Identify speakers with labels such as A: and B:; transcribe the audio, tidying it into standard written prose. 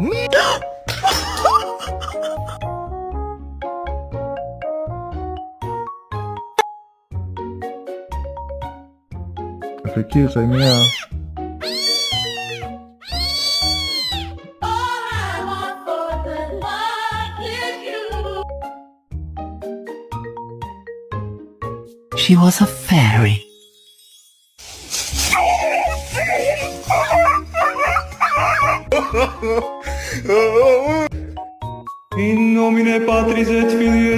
A: Peki Remy ya.
B: She was a fairy.
C: In nomine Patris et Filii